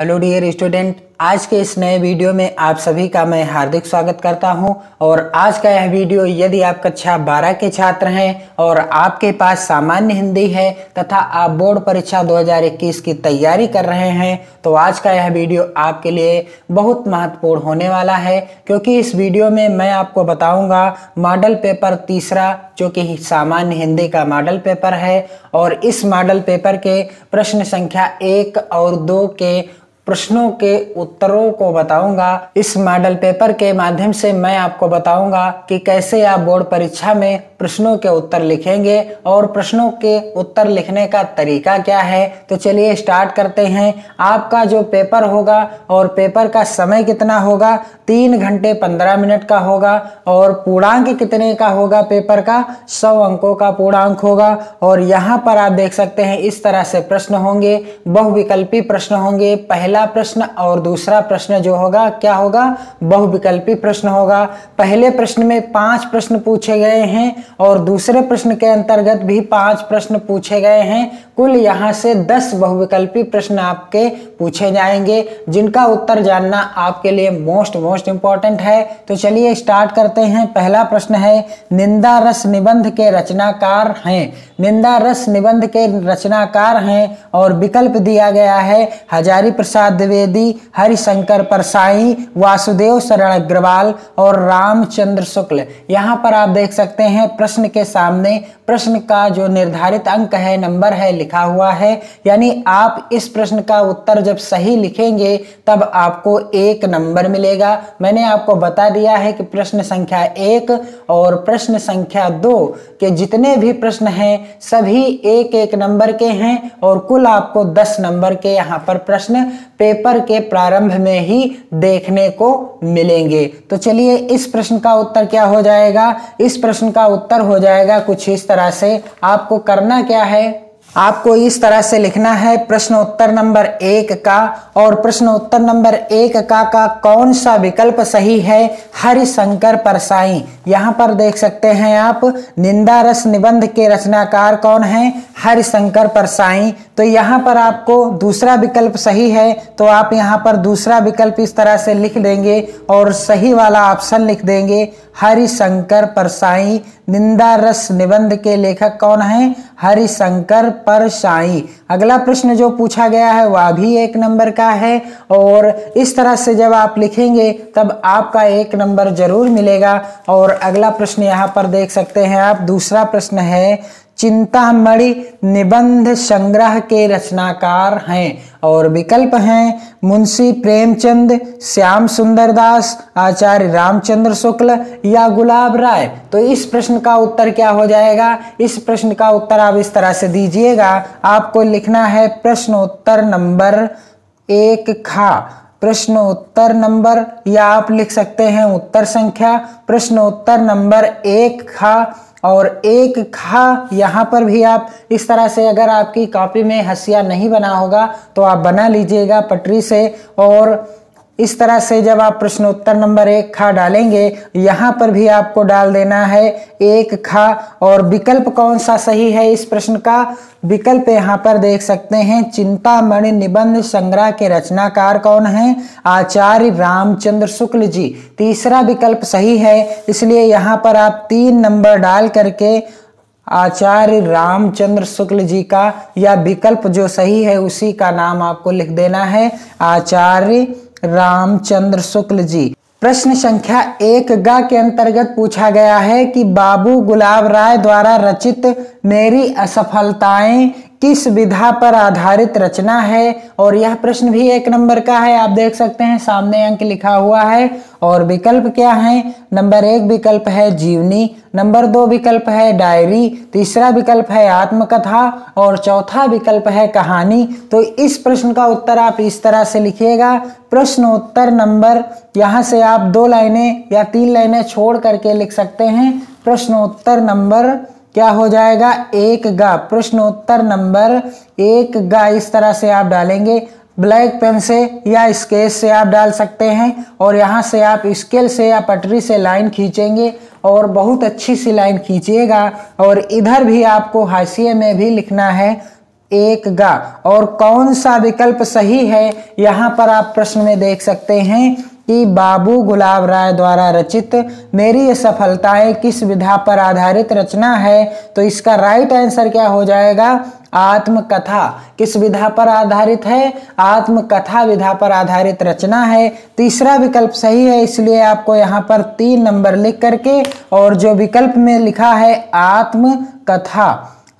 Hello dear student, आज के इस नए वीडियो में आप सभी का मैं हार्दिक स्वागत करता हूं। और आज का यह वीडियो यदि आप कक्षा 12 के छात्र हैं और आपके पास सामान्य हिंदी है तथा आप बोर्ड परीक्षा 2021 की तैयारी कर रहे हैं तो आज का यह वीडियो आपके लिए बहुत महत्वपूर्ण होने वाला है, क्योंकि इस वीडियो में मैं आपको बताऊंगा मॉडल पेपर तीसरा, जो कि सामान्य हिंदी का मॉडल पेपर है। और इस मॉडल पेपर के प्रश्न संख्या 1 और 2 के प्रश्नों के उत्तरों को बताऊंगा। इस मॉडल पेपर के माध्यम से मैं आपको बताऊंगा कि कैसे आप बोर्ड परीक्षा में प्रश्नों के उत्तर लिखेंगे और प्रश्नों के उत्तर लिखने का तरीका क्या है। तो चलिए स्टार्ट करते हैं। आपका जो पेपर होगा और पेपर का समय कितना होगा, 3 घंटे 15 मिनट का होगा। और पूर्णांक कितने का होगा, पेपर का 100 अंकों का पूर्णांक होगा। और यहाँ पर आप देख सकते हैं इस तरह से प्रश्न होंगे, बहुविकल्पी प्रश्न होंगे। पहला प्रश्न और दूसरा प्रश्न जो होगा क्या होगा, बहुविकल्पी प्रश्न होगा। पहले प्रश्न में 5 प्रश्न पूछे गए हैं और दूसरे प्रश्न के अंतर्गत भी 5 प्रश्न पूछे गए हैं। कुल यहाँ से 10 बहुविकल्पी प्रश्न आपके पूछे जाएंगे, जिनका उत्तर जानना आपके लिए मोस्ट इंपॉर्टेंट है। तो चलिए स्टार्ट करते हैं। पहला प्रश्न है, निंदा रस निबंध के रचनाकार हैं। निंदा रस निबंध के रचनाकार हैं और विकल्प दिया गया है हजारी प्रसाद द्विवेदी, हरिशंकर परसाई, वासुदेव शरण अग्रवाल और रामचंद्र शुक्ल। यहाँ पर आप देख सकते हैं प्रश्न के सामने प्रश्न का जो निर्धारित अंक है, नंबर है, लिखा हुआ है। यानी आप इस प्रश्न का उत्तर जब सही लिखेंगे तब आपको 1 नंबर मिलेगा। मैंने आपको बता दिया है कि प्रश्न संख्या 1 और प्रश्न संख्या 2 के जितने भी प्रश्न हैं सभी 1-1 नंबर के हैं और कुल आपको 10 नंबर के यहाँ पर प्रश्न पेपर के प्रारंभ में ही देखने को मिलेंगे। तो चलिए इस प्रश्न का उत्तर क्या हो जाएगा। इस प्रश्न का उत्तर हो जाएगा कुछ इस तरह से। आपको करना क्या है, आपको इस तरह से लिखना है प्रश्न उत्तर नंबर 1 का, और प्रश्न उत्तर नंबर 1 का कौन सा विकल्प सही है, हरिशंकर परसाई। यहाँ पर देख सकते हैं आप, निंदा रस निबंध के रचनाकार कौन हैं, हरिशंकर परसाई। तो यहाँ पर आपको दूसरा विकल्प सही है तो आप यहाँ पर दूसरा विकल्प इस तरह से लिख देंगे और सही वाला ऑप्शन लिख देंगे हरिशंकर परसाई। निंदा रस निबंध के लेखक कौन हैं, हरिशंकर परसाई। अगला प्रश्न जो पूछा गया है वह भी 1 नंबर का है और इस तरह से जब आप लिखेंगे तब आपका 1 नंबर जरूर मिलेगा। और अगला प्रश्न यहाँ पर देख सकते हैं आप, दूसरा प्रश्न है, चिंतामणि निबंध संग्रह के रचनाकार हैं और विकल्प हैं मुंशी प्रेमचंद, श्याम सुंदर दास, आचार्य रामचंद्र शुक्ल या गुलाब राय। तो इस प्रश्न का उत्तर क्या हो जाएगा, इस प्रश्न का उत्तर आप इस तरह से दीजिएगा। आपको लिखना है प्रश्न उत्तर नंबर 1 खा। प्रश्न उत्तर नंबर, या आप लिख सकते हैं उत्तर संख्या, प्रश्न उत्तर नंबर 1 खा और 1 खा। यहाँ पर भी आप इस तरह से, अगर आपकी कॉपी में हंसिया नहीं बना होगा तो आप बना लीजिएगा पटरी से। और इस तरह से जब आप प्रश्न उत्तर नंबर 1 खा डालेंगे, यहाँ पर भी आपको डाल देना है 1 खा। और विकल्प कौन सा सही है इस प्रश्न का, विकल्प यहाँ पर देख सकते हैं चिंतामणि निबंध संग्रह के रचनाकार कौन हैं, आचार्य रामचंद्र शुक्ल जी। तीसरा विकल्प सही है, इसलिए यहाँ पर आप 3 नंबर डाल करके आचार्य रामचंद्र शुक्ल जी का, या विकल्प जो सही है उसी का नाम आपको लिख देना है, आचार्य रामचंद्र शुक्ल जी। प्रश्न संख्या 1 गा के अंतर्गत पूछा गया है कि बाबू गुलाब राय द्वारा रचित मेरी असफलताएं किस विधा पर आधारित रचना है। और यह प्रश्न भी 1 नंबर का है। आप देख सकते हैं सामने अंक लिखा हुआ है। और विकल्प क्या है, नंबर 1 विकल्प है जीवनी, नंबर 2 विकल्प है डायरी, तीसरा विकल्प है आत्मकथा और चौथा विकल्प है कहानी। तो इस प्रश्न का उत्तर आप इस तरह से लिखिएगा, प्रश्न उत्तर नंबर, यहाँ से आप 2 लाइनें या 3 लाइनें छोड़ करके लिख सकते हैं। प्रश्न उत्तर नंबर क्या हो जाएगा, 1 गा। प्रश्न उत्तर नंबर 1 गा इस तरह से आप डालेंगे। ब्लैक पेन से या स्केच से आप डाल सकते हैं और यहाँ से आप स्केल से या पटरी से लाइन खींचेंगे और बहुत अच्छी सी लाइन खींचिएगा। और इधर भी आपको हाशिए में भी लिखना है एक गा। और कौन सा विकल्प सही है, यहाँ पर आप प्रश्न में देख सकते हैं कि बाबू गुलाब राय द्वारा रचित मेरी ये सफलताएं किस विधा पर आधारित रचना है। तो इसका राइट आंसर क्या हो जाएगा, आत्मकथा। किस विधा पर आधारित है, आत्मकथा विधा पर आधारित रचना है। तीसरा विकल्प सही है, इसलिए आपको यहाँ पर 3 नंबर लिख करके, और जो विकल्प में लिखा है आत्मकथा,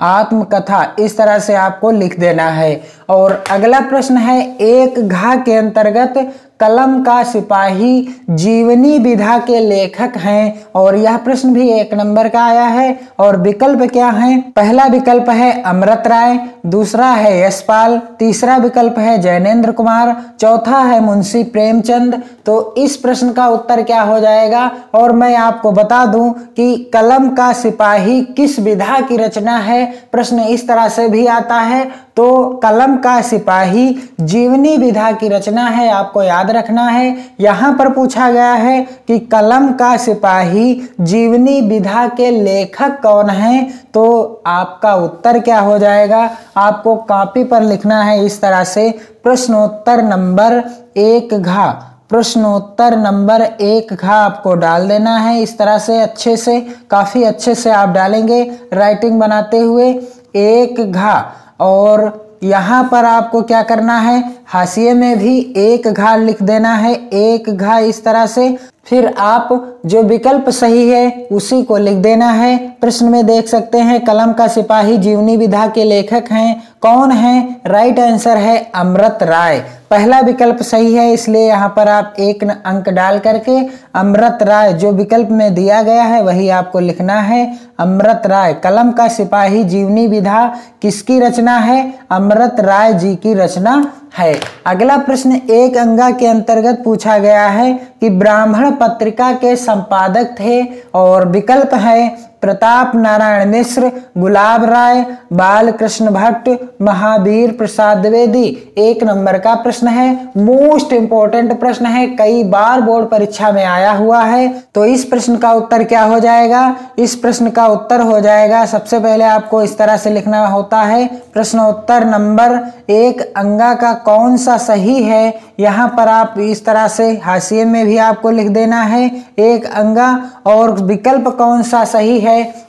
आत्मकथा, इस तरह से आपको लिख देना है। और अगला प्रश्न है, एक घा के अंतर्गत कलम का सिपाही जीवनी विधा के लेखक हैं, और यह प्रश्न भी 1 नंबर का आया है। और विकल्प क्या है, पहला विकल्प है अमृत राय, दूसरा है यशपाल, तीसरा विकल्प है जैनेन्द्र कुमार, चौथा है मुंशी प्रेमचंद। तो इस प्रश्न का उत्तर क्या हो जाएगा, और मैं आपको बता दूं कि कलम का सिपाही किस विधा की रचना है, प्रश्न इस तरह से भी आता है। तो कलम का सिपाही जीवनी विधा की रचना है, आपको याद रखना है। यहां पर पूछा गया है कि कलम का सिपाही जीवनी विधा के लेखक कौन हैं, तो आपका उत्तर क्या हो जाएगा, आपको कॉपी पर लिखना है इस तरह से, प्रश्नोत्तर नंबर 1 घा, प्रश्नोत्तर नंबर 1 घा आपको डाल देना है इस तरह से, अच्छे से, काफी अच्छे से आप डालेंगे राइटिंग बनाते हुए 1 घा। और यहाँ पर आपको क्या करना है, हाशिए में भी 1 घा लिख देना है, 1 घा इस तरह से। फिर आप जो विकल्प सही है उसी को लिख देना है। प्रश्न में देख सकते हैं कलम का सिपाही जीवनी विधा के लेखक हैं, कौन है, राइट आंसर है अमृत राय। पहला विकल्प सही है, इसलिए यहाँ पर आप 1 अंक डाल करके अमृत राय जो विकल्प में दिया गया है वही आपको लिखना है, अमृत राय। कलम का सिपाही जीवनी विधा किसकी रचना है, अमृत राय जी की रचना है। अगला प्रश्न 1 अंगा के अंतर्गत पूछा गया है कि ब्राह्मण पत्रिका के संपादक थे, और विकल्प है प्रताप नारायण मिश्र, गुलाब राय, बालकृष्ण भट्ट, महावीर प्रसाद द्विवेदी। 1 नंबर का प्रश्न है, मोस्ट इंपोर्टेंट प्रश्न है, कई बार बोर्ड परीक्षा में आया हुआ है। तो इस प्रश्न का उत्तर क्या हो जाएगा, इस प्रश्न का उत्तर हो जाएगा, सबसे पहले आपको इस तरह से लिखना होता है, प्रश्नोत्तर नंबर 1 अंगा का कौन सा सही है। यहाँ पर आप इस तरह से हाशिए में भी आपको लिख देना है 1 अंगा, और विकल्प कौन सा सही है,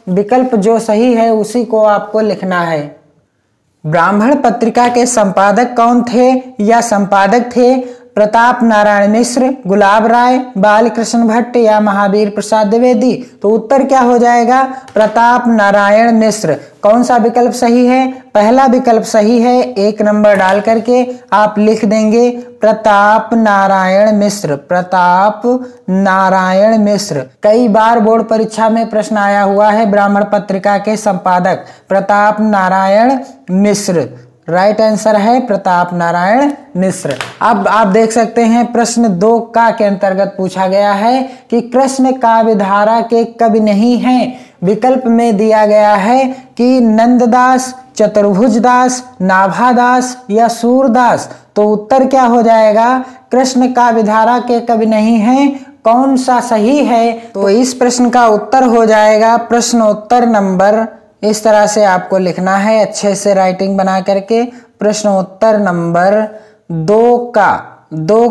विकल्प जो सही है उसी को आपको लिखना है। ब्राह्मण पत्रिका के संपादक कौन थे, या संपादक थे प्रताप नारायण मिश्र, गुलाब राय, बालकृष्ण भट्ट या महावीर प्रसाद द्विवेदी। तो उत्तर क्या हो जाएगा, प्रताप नारायण मिश्र। कौन सा विकल्प सही है, पहला विकल्प सही है, 1 नंबर डाल करके आप लिख देंगे प्रताप नारायण मिश्र, प्रताप नारायण मिश्र। कई बार बोर्ड परीक्षा में प्रश्न आया हुआ है, ब्राह्मण पत्रिका के संपादक प्रताप नारायण मिश्र, राइट आंसर है प्रताप नारायण मिश्र। अब आप देख सकते हैं प्रश्न 2 का के अंतर्गत पूछा गया है कि कृष्ण काव्यधारा के कवि नहीं हैं। विकल्प में दिया गया है कि नंददास, चतुर्भुजदास, नाभादास या सूरदास। तो उत्तर क्या हो जाएगा, कृष्ण काव्यधारा के कवि नहीं हैं, कौन सा सही है। तो इस प्रश्न का उत्तर हो जाएगा प्रश्नोत्तर नंबर, इस तरह से आपको लिखना है अच्छे से राइटिंग बना करके, प्रश्नोत्तर नंबर 2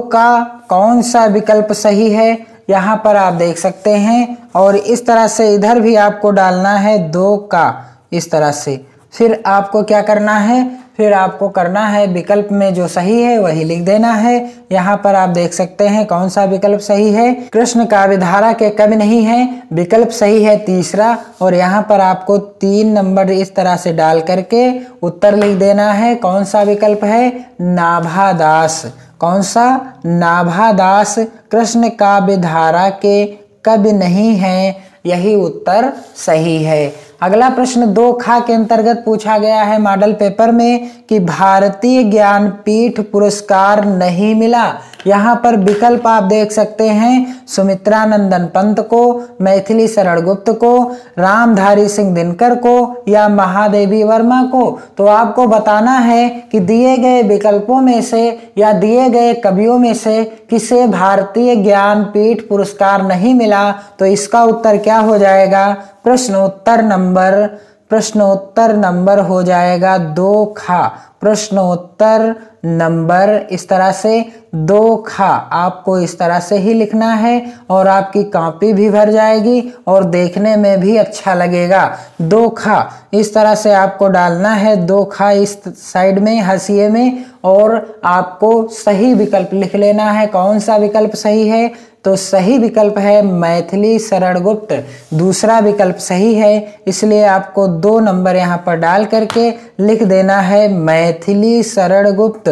का कौन सा विकल्प सही है, यहाँ पर आप देख सकते हैं। और इस तरह से इधर भी आपको डालना है 2 का, इस तरह से। फिर आपको क्या करना है, फिर आपको करना है विकल्प में जो सही है वही लिख देना है। यहाँ पर आप देख सकते हैं कौन सा विकल्प सही है, कृष्ण काव्यधारा के कवि नहीं है, विकल्प सही है तीसरा। और यहाँ पर आपको 3 नंबर इस तरह से डाल करके उत्तर लिख देना है, कौन सा विकल्प है, नाभादास। कौन सा, नाभादास कृष्ण काव्यधारा के कवि नहीं है, यही उत्तर सही है। अगला प्रश्न 2 खा के अंतर्गत पूछा गया है मॉडल पेपर में कि भारतीय ज्ञानपीठ पुरस्कार नहीं मिला। यहाँ पर विकल्प आप देख सकते हैं, सुमित्रा नंदन पंत को, मैथिली शरण गुप्त को, रामधारी सिंह दिनकर को या महादेवी वर्मा को। तो आपको बताना है कि दिए गए विकल्पों में से या दिए गए कवियों में से किसे भारतीय ज्ञानपीठ पुरस्कार नहीं मिला। तो इसका उत्तर क्या हो जाएगा, प्रश्नोत्तर नंबर प्रश्नोत्तर नंबर हो जाएगा 2 खा। प्रश्नोत्तर नंबर इस तरह से 2 खा आपको इस तरह से ही लिखना है और आपकी कॉपी भी भर जाएगी और देखने में भी अच्छा लगेगा। 2 खा इस तरह से आपको डालना है, 2 खा इस साइड में हाशिए में, और आपको सही विकल्प लिख लेना है। कौन सा विकल्प सही है? तो सही विकल्प है मैथिली शरणगुप्त। दूसरा विकल्प सही है, इसलिए आपको 2 नंबर यहाँ पर डाल करके लिख देना है मैथिली शरणगुप्त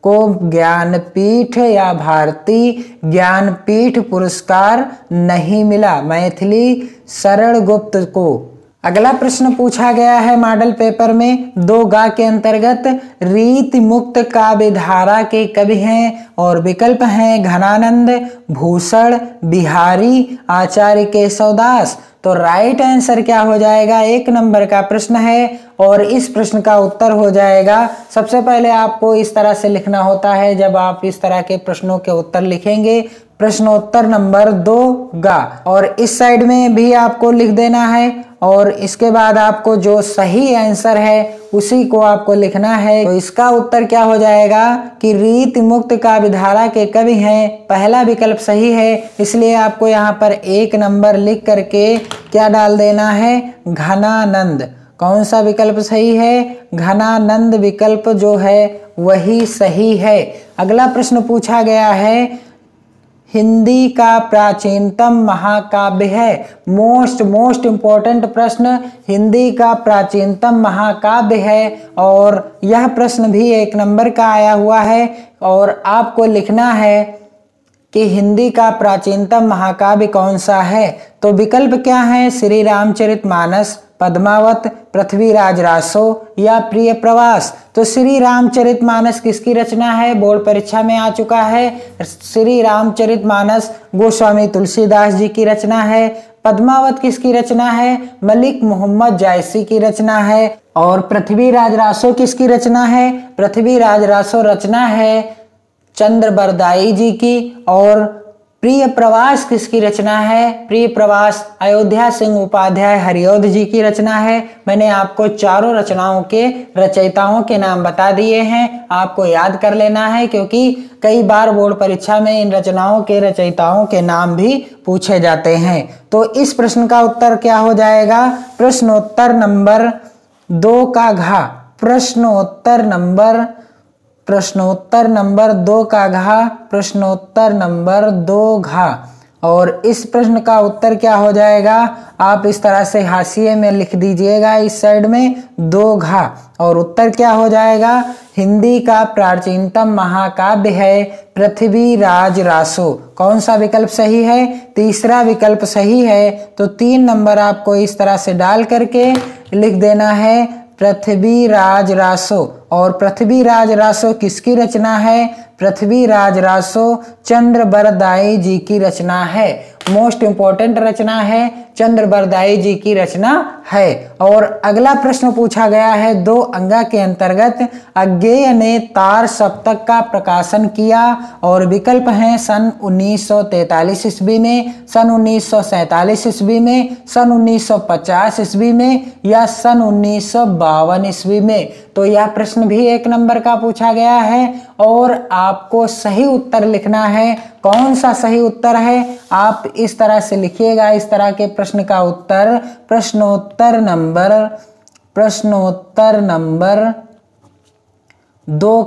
को ज्ञानपीठ या भारतीय ज्ञानपीठ पुरस्कार नहीं मिला, मैथिली शरणगुप्त को। अगला प्रश्न पूछा गया है मॉडल पेपर में 2 गा के अंतर्गत रीति मुक्त काव्य धारा के कवि हैं और विकल्प हैं घनानंद, भूषण, बिहारी, आचार्य केशवदास। तो राइट आंसर क्या हो जाएगा? 1 नंबर का प्रश्न है और इस प्रश्न का उत्तर हो जाएगा। सबसे पहले आपको इस तरह से लिखना होता है, जब आप इस तरह के प्रश्नों के उत्तर लिखेंगे, प्रश्नोत्तर नंबर 2 गा, और इस साइड में भी आपको लिख देना है और इसके बाद आपको जो सही आंसर है उसी को आपको लिखना है। तो इसका उत्तर क्या हो जाएगा कि रीति मुक्त काव्य धारा के कवि हैं, पहला विकल्प सही है, इसलिए आपको यहाँ पर 1 नंबर लिख करके क्या डाल देना है? घनानंद। कौन सा विकल्प सही है? घनानंद विकल्प जो है वही सही है। अगला प्रश्न पूछा गया है हिंदी का प्राचीनतम महाकाव्य है। मोस्ट इंपॉर्टेंट प्रश्न, हिंदी का प्राचीनतम महाकाव्य है और यह प्रश्न भी 1 नंबर का आया हुआ है और आपको लिखना है कि हिंदी का प्राचीनतम महाकाव्य कौन सा है। तो विकल्प क्या है? श्री रामचरितमानस, पद्मावत, पृथ्वीराज रासो या प्रिय प्रवास। तो श्री रामचरितमानस किसकी रचना है? बोर्ड परीक्षा में आ चुका है। श्री रामचरितमानस गोस्वामी तुलसीदास जी की रचना है। पद्मावत किसकी रचना है? मलिक मोहम्मद जायसी की रचना है। और पृथ्वीराज रासो किसकी रचना है? पृथ्वीराज रासो रचना है चंद्र बरदाई जी की। और प्रिय प्रवास किसकी रचना है? प्रिय प्रवास अयोध्या सिंह उपाध्याय हरिऔध जी की रचना है। मैंने आपको चारों रचनाओं के रचयिताओं के नाम बता दिए हैं, आपको याद कर लेना है क्योंकि कई बार बोर्ड परीक्षा में इन रचनाओं के रचयिताओं के नाम भी पूछे जाते हैं। तो इस प्रश्न का उत्तर क्या हो जाएगा? प्रश्नोत्तर नंबर 2 का घा। प्रश्नोत्तर नंबर 2 का घा। प्रश्नोत्तर नंबर 2 घा। और इस प्रश्न का उत्तर क्या हो जाएगा? आप इस तरह से हाशिए में लिख दीजिएगा इस साइड में 2 घा, और उत्तर क्या हो जाएगा? हिंदी का प्राचीनतम महाकाव्य है पृथ्वीराज रासो। कौन सा विकल्प सही है? तीसरा विकल्प सही है। तो 3 नंबर आपको इस तरह से डाल करके लिख देना है पृथ्वीराज रासो। और पृथ्वीराज रासो किसकी रचना है? पृथ्वीराज रासो चंद्र बरदाई जी की रचना है। मोस्ट इंपॉर्टेंट रचना है, चंद्र बरदाई जी की रचना है। और अगला प्रश्न पूछा गया है 2 अंगा के अंतर्गत अज्ञेय ने तार सप्तक का प्रकाशन किया और विकल्प हैं सन 1943 ईस्वी में, सन 1947 ईस्वी में, सन 1950 ईस्वी में या सन 1952 ईस्वी में। तो यह प्रश्न भी 1 नंबर का पूछा गया है और आपको सही उत्तर लिखना है। कौन सा सही उत्तर है? आप इस तरह से लिखिएगा इस तरह के प्रश्न का उत्तर। प्रश्नोत्तर नंबर 2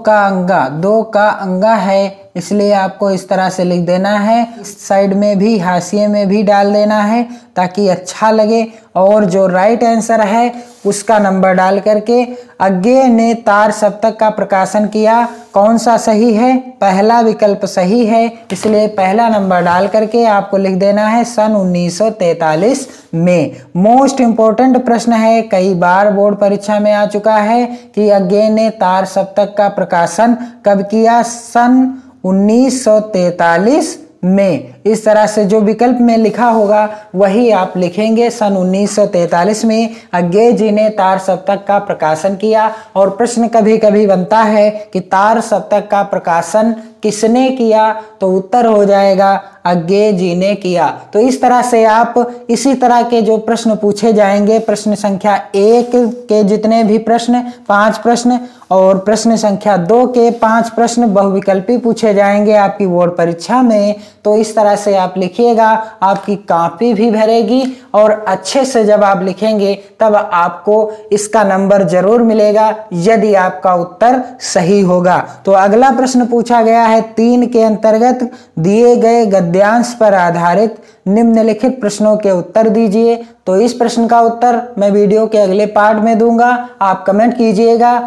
का अंगा है, इसलिए आपको इस तरह से लिख देना है। इस साइड में भी हाशिए में भी डाल देना है ताकि अच्छा लगे। और जो राइट आंसर है उसका नंबर डाल करके अज्ञेय ने तार सप्तक का प्रकाशन किया। कौन सा सही है? पहला विकल्प सही है, इसलिए पहला नंबर डाल करके आपको लिख देना है सन 1943 में। मोस्ट इंपॉर्टेंट प्रश्न है, कई बार बोर्ड परीक्षा में आ चुका है कि अज्ञेय ने तार सप्तक का प्रकाशन कब किया? सन 1943 में। इस तरह से जो विकल्प में लिखा होगा वही आप लिखेंगे। सन 1943 में अज्ञेय जी ने तार सप्तक का प्रकाशन किया। और प्रश्न कभी कभी बनता है कि तार सप्तक का प्रकाशन किसने किया, तो उत्तर हो जाएगा अज्ञे जी ने किया। तो इस तरह से आप इसी तरह के जो प्रश्न पूछे जाएंगे, प्रश्न संख्या 1 के जितने भी प्रश्न 5 प्रश्न और प्रश्न संख्या 2 के 5 प्रश्न बहुविकल्पी पूछे जाएंगे आपकी बोर्ड परीक्षा में। तो इस तरह से आप लिखिएगा, आपकी कॉपी भी भरेगी और अच्छे से जब आप लिखेंगे तब आपको इसका नंबर जरूर मिलेगा यदि आपका उत्तर सही होगा। तो अगला प्रश्न पूछा गया है 3 के अंतर्गत दिए गए गद्यांश पर आधारित निम्नलिखित प्रश्नों के उत्तर दीजिए। तो इस प्रश्न का उत्तर मैं वीडियो के अगले पार्ट में दूंगा, आप कमेंट कीजिएगा।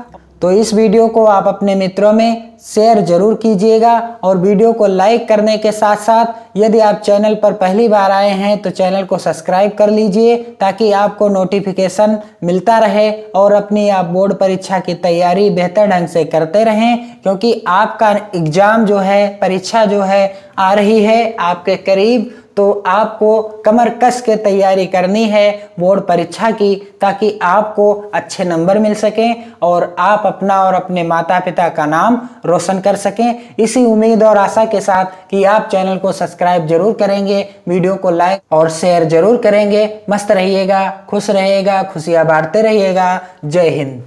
तो इस वीडियो को आप अपने मित्रों में शेयर जरूर कीजिएगा और वीडियो को लाइक करने के साथ साथ यदि आप चैनल पर पहली बार आए हैं तो चैनल को सब्सक्राइब कर लीजिए ताकि आपको नोटिफिकेशन मिलता रहे और अपनी आप बोर्ड परीक्षा की तैयारी बेहतर ढंग से करते रहें, क्योंकि आपका एग्जाम जो है, परीक्षा जो है आ रही है आपके करीब। तो आपको कमर कस के तैयारी करनी है बोर्ड परीक्षा की, ताकि आपको अच्छे नंबर मिल सकें और आप अपना और अपने माता पिता का नाम रोशन कर सकें। इसी उम्मीद और आशा के साथ कि आप चैनल को सब्सक्राइब जरूर करेंगे, वीडियो को लाइक और शेयर जरूर करेंगे। मस्त रहिएगा, खुश रहिएगा, खुशियां बांटते रहिएगा। जय हिंद।